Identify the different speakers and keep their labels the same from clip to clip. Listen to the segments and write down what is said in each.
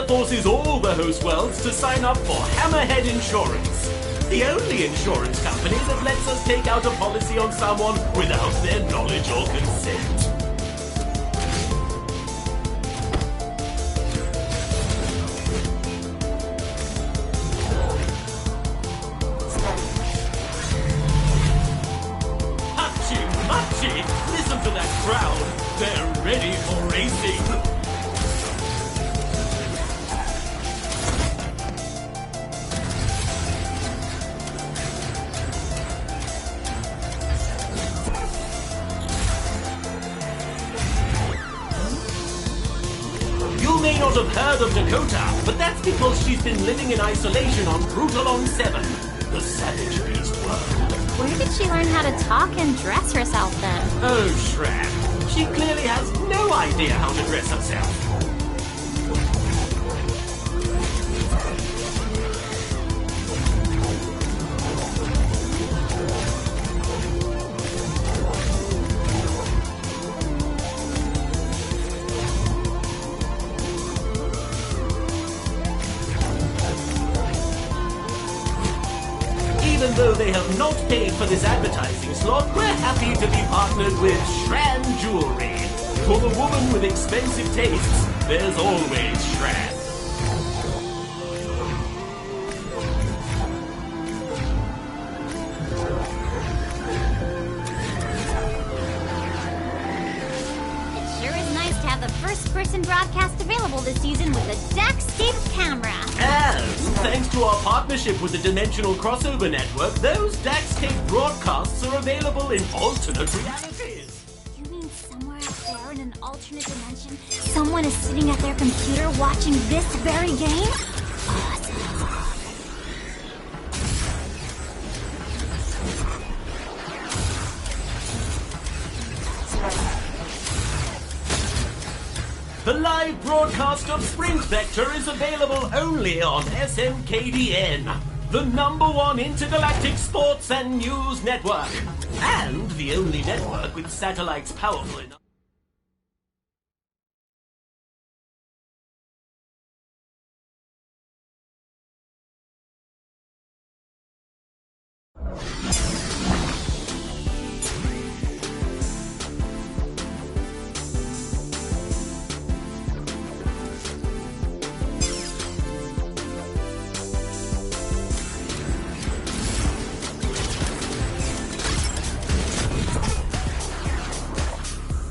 Speaker 1: forces all the host worlds to sign up for Hammerhead Insurance, the only insurance company that lets us take out a policy on someone without their knowledge or consent. Listen to that crowd. They're ready for racing. You may not have heard of Dakota, but that's because she's been living in isolation on Brutalon 7, the Savage Beast world.
Speaker 2: Where did she learn how to talk and dress herself then?
Speaker 1: Oh, Shran. She clearly has no idea how to dress herself. Even though they have not paid for this advertising slot, we're happy to be partnered with Shran Jewelry. For the woman with expensive tastes, there's always Shran.
Speaker 2: It sure is nice to have the first-person broadcast available this season with the Daxscape camera.
Speaker 1: And thanks to our partnership with the Dimensional Crossover Network, those Daxscape broadcasts are available in alternate realities.
Speaker 2: You mean somewhere out there in an alternate dimension, someone is sitting at their computer watching this very game? Awesome.
Speaker 1: The live broadcast of Sprint Vector is available only on SMKDN, the #1 intergalactic sports and news network, and the only network with satellites powerful enough.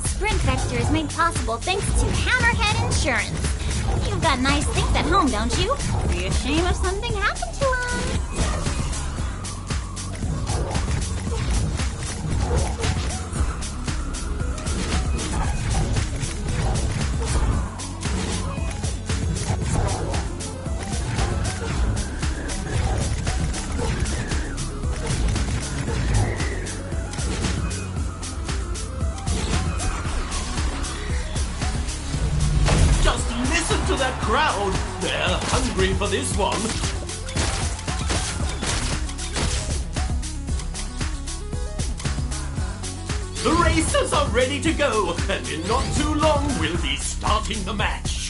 Speaker 2: Sprint Vector is made possible thanks to Hammerhead Insurance. You've got nice things at home, don't you? Be a shame if something happened to them.
Speaker 1: Just listen to that crowd. They're hungry for this one. The racers are ready to go, and in not too long we'll be starting the match.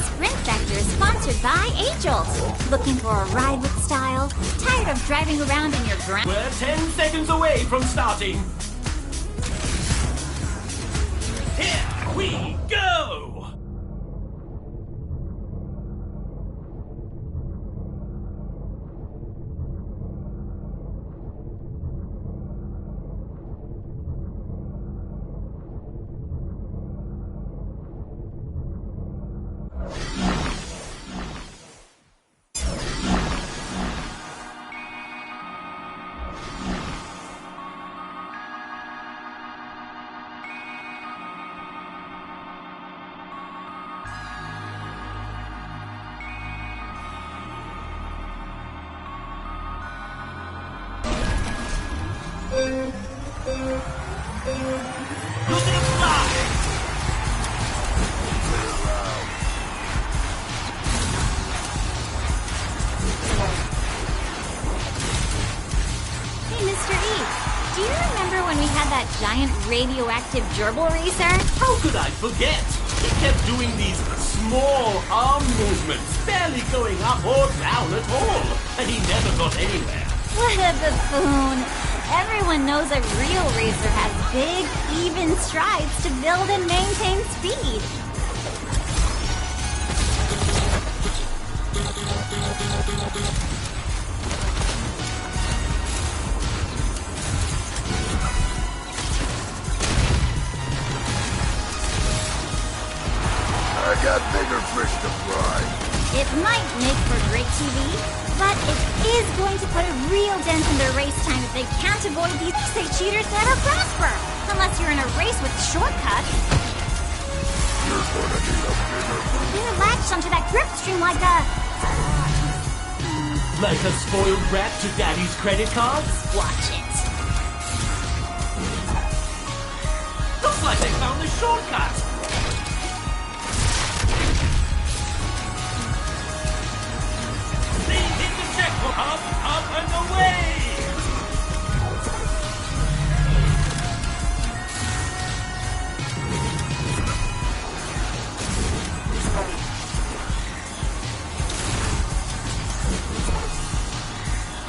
Speaker 2: Sprint Vector is sponsored by A-Jolt. Looking for a ride with style? Tired of driving around in your ground?
Speaker 1: We're 10 seconds away from starting. Here we go! Look at him fly!
Speaker 2: Hey, Mr. E. Do you remember when we had that giant radioactive gerbil racer?
Speaker 1: How could I forget? He kept doing these small arm movements, barely going up or down at all, and he never got anywhere.
Speaker 2: What a buffoon. Everyone knows a real racer has big, even strides to build and maintain speed.
Speaker 3: I got bigger fish to fry.
Speaker 2: It might make for great TV, but it is going to put a real dent in their race time if they can't avoid these say cheaters never prosper. Unless you're in a race with shortcuts.
Speaker 3: You're gonna need a bigger fish.
Speaker 2: They're latched onto that grip stream like a...
Speaker 1: Like a spoiled brat to Daddy's credit cards?
Speaker 2: Watch it.
Speaker 1: Looks like they found the shortcut. They hit the checkpoint. Up and away!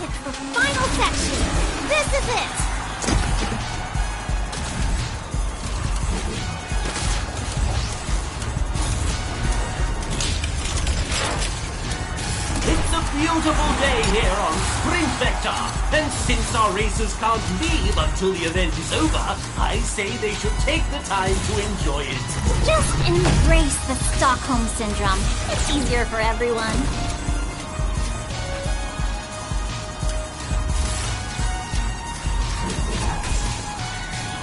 Speaker 2: It's the final section. This is it.
Speaker 1: It's a beautiful day here on Sprint Vector, and since our racers can't leave until the event is over, I say they should take the time to enjoy it.
Speaker 2: Just embrace the Stockholm Syndrome. It's easier for everyone.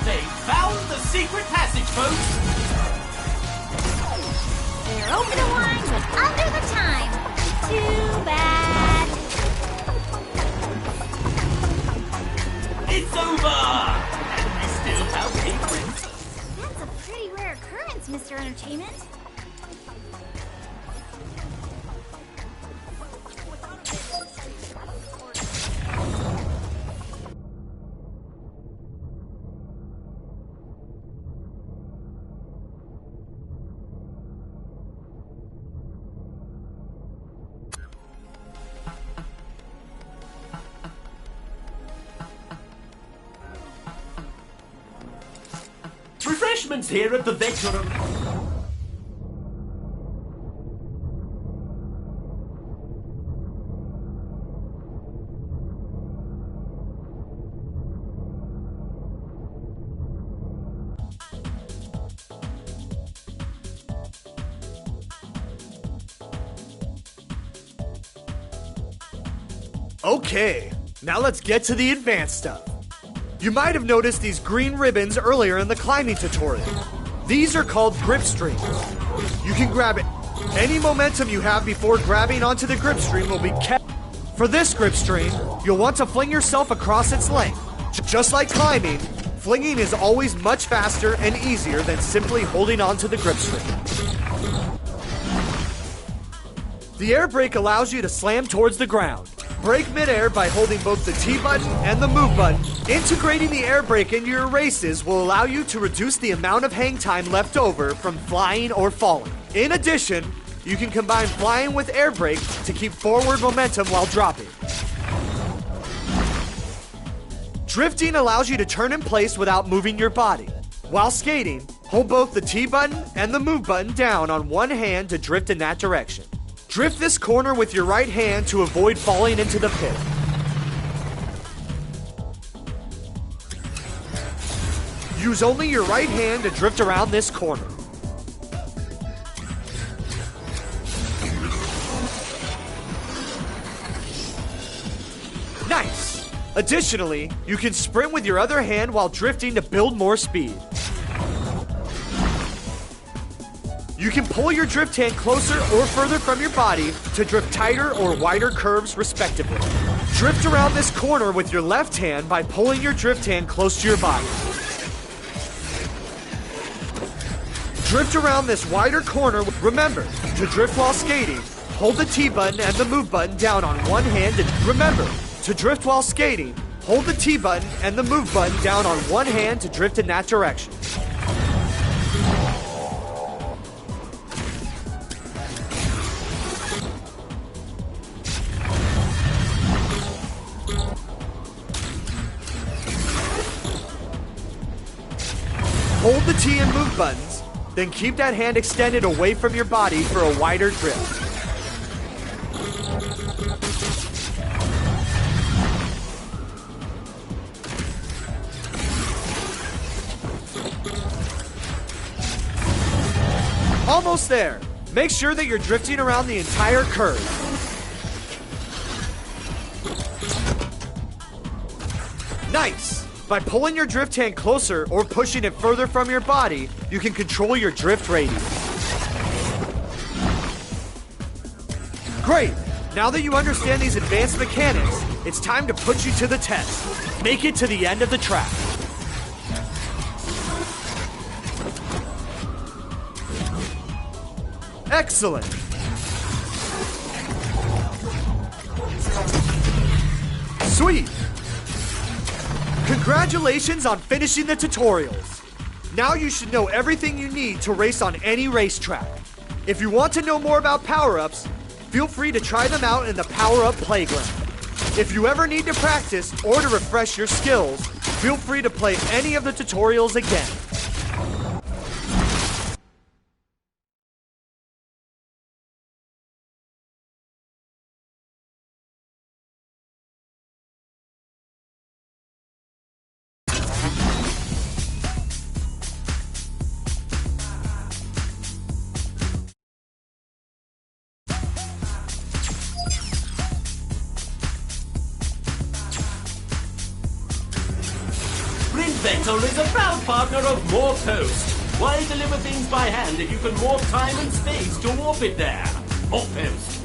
Speaker 1: They found the secret passage, folks!
Speaker 2: They're over the line, but under the time. Too bad.
Speaker 1: It's over! And we still have aprons.
Speaker 2: That's a pretty rare occurrence, Mr. Entertainment.
Speaker 1: Refreshments here at the Vector.
Speaker 4: Okay, now let's get to the advanced stuff. You might have noticed these green ribbons earlier in the climbing tutorial. These are called grip streams. You can grab it. Any momentum you have before grabbing onto the grip stream will be kept. For this grip stream, you'll want to fling yourself across its length. Just like climbing, flinging is always much faster and easier than simply holding onto the grip stream. The air brake allows you to slam towards the ground. Brake midair by holding both the T button and the move button. Integrating the air brake into your races will allow you to reduce the amount of hang time left over from flying or falling. In addition, you can combine flying with air brake to keep forward momentum while dropping. Drifting allows you to turn in place without moving your body. While skating, hold both the T button and the move button down on one hand to drift in that direction. Drift this corner with your right hand to avoid falling into the pit. Use only your right hand to drift around this corner. Nice! Additionally, you can sprint with your other hand while drifting to build more speed. You can pull your drift hand closer or further from your body to drift tighter or wider curves respectively. Drift around this corner with your left hand by pulling your drift hand close to your body. Drift around this wider corner. Remember, to drift while skating, hold the T button and the move button down on one hand and remember, to drift while skating, Hold the T button and the move button down on one hand to drift in that direction. Hold the T and move buttons, then keep that hand extended away from your body for a wider drift. Almost there. Make sure that you're drifting around the entire curve. Nice! By pulling your drift hand closer or pushing it further from your body, you can control your drift radius. Great! Now that you understand these advanced mechanics, it's time to put you to the test. Make it to the end of the track. Excellent! Sweet! Congratulations on finishing the tutorials! Now you should know everything you need to race on any racetrack. If you want to know more about power-ups, feel free to try them out in the Power-Up Playground. If you ever need to practice or to refresh your skills, feel free to play any of the tutorials again.
Speaker 1: Sprint Vector is a proud partner of Morph Host. Why deliver things by hand if you can morph time and space to warp it there? Morph Host.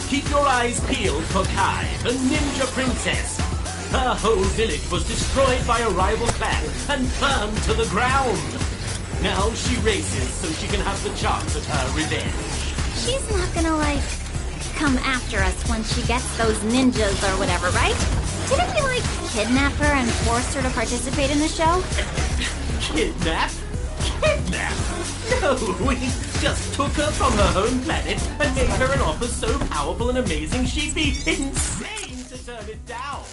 Speaker 1: Keep your eyes peeled for Kai, the ninja princess. Her whole village was destroyed by a rival clan and burned to the ground. Now she races so she can have the chance at her revenge.
Speaker 2: She's not gonna, come after us once she gets those ninjas or whatever, right? Didn't we, kidnap her and force her to participate in the show?
Speaker 1: Kidnap? Kidnap? No, we just took her from her home planet and made her an offer so powerful and amazing she'd be insane to turn it down.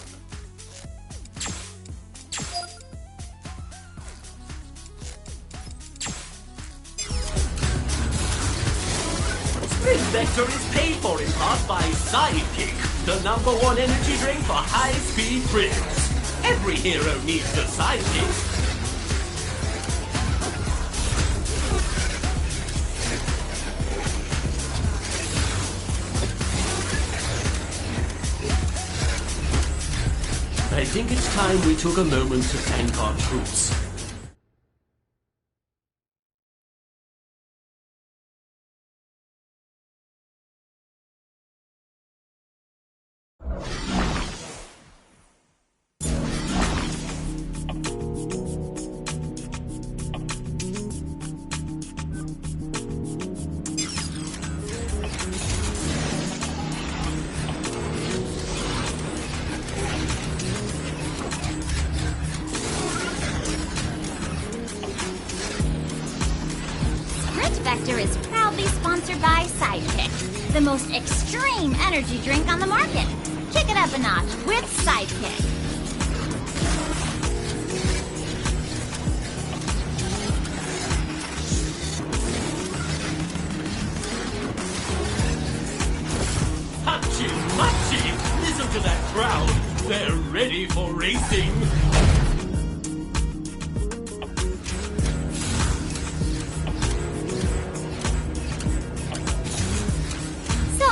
Speaker 1: Sprint Vector is paid for in part by Sidekick, the #1 energy drink for high-speed thrills. Every hero needs a sidekick. I think it's time we took a moment to thank our troops.
Speaker 2: Vector is proudly sponsored by Sidekick, the most extreme energy drink on the market. Kick it up a notch with Sidekick.
Speaker 1: Hachi, Hachi! Listen to that crowd! They're ready for racing!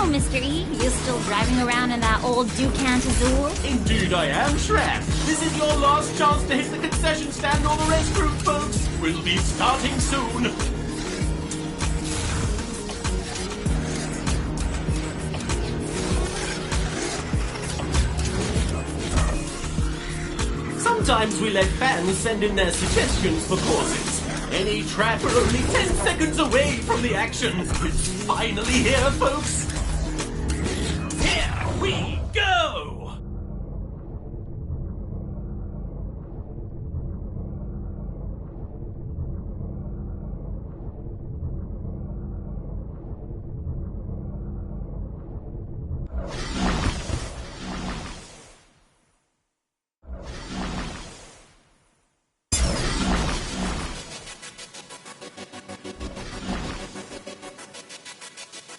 Speaker 2: Mr. E, you still driving around in that old Ducant Azul?
Speaker 1: Indeed I am, Shrek. This is your last chance to hit the concession stand or the race group, folks. We'll be starting soon. Sometimes we let fans send in their suggestions for courses. Any trapper only 10 seconds away from the action. It's finally here, folks. Here we go!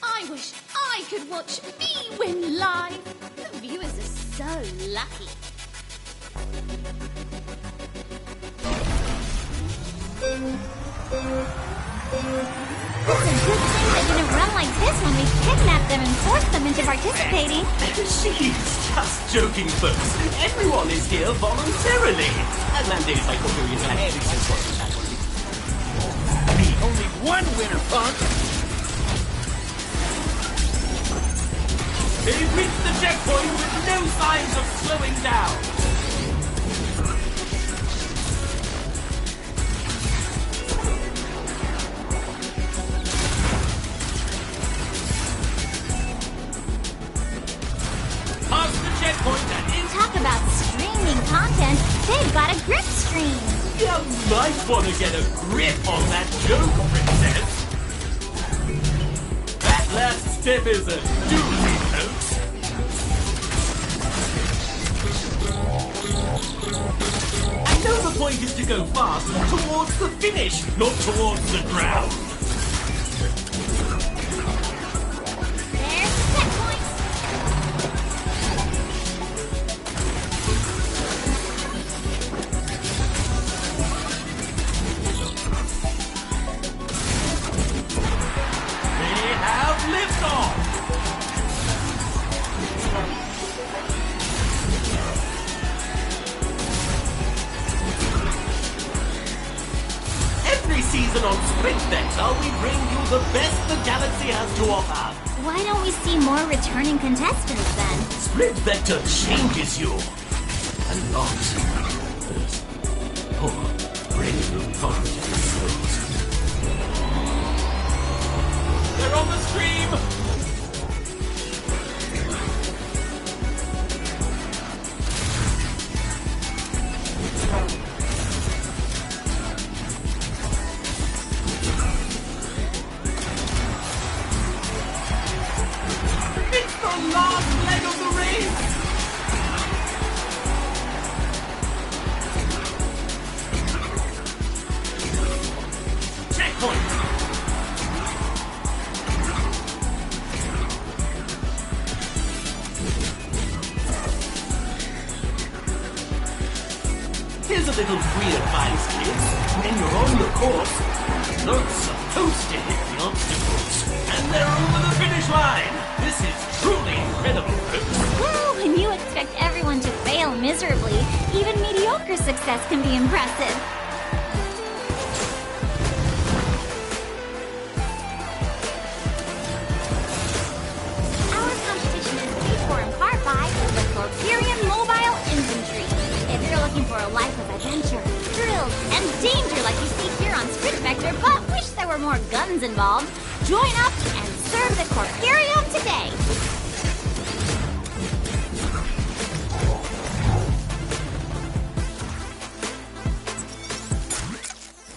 Speaker 5: I wish I could watch me win live. The viewers are so lucky.
Speaker 2: It's a good thing they didn't run like this when we kidnapped them and forced them into participating.
Speaker 1: She's just joking, folks. Everyone is here voluntarily. And Mandate's like ordering into a heavy sense of that one. Me, only one winner, punk. They've reached the checkpoint with no signs of slowing down. Past the checkpoint and in.
Speaker 2: Talk about streaming content. They've got a grip stream.
Speaker 1: You might want to get a grip on that joke, princess. That last step is a doozy, folks. I know the point is to go fast towards the finish, not towards the ground.
Speaker 2: There's the checkpoint.
Speaker 1: They have liftoff. Every season on Sprint Vector, we bring you the best the galaxy has to offer.
Speaker 2: Why don't we see more returning contestants then?
Speaker 1: Sprint Vector changes you. A lot. Oh, brave new confident souls. They're on the stream! It's the last leg of the race! Checkpoint! Here's a little free advice, kids. When you're on the course, you're not supposed to hit the obstacles. And they're over the finish line! This is truly incredible, folks.
Speaker 2: Well, when you expect everyone to fail miserably, even mediocre success can be impressive. Our competition is paid for in part by the Corperian Mobile Infantry. If you're looking for a life of adventure, thrills, and danger like you see here on Sprint Vector, but wish there were more guns involved, join up and serve the Corperium today.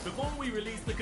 Speaker 1: Before we release the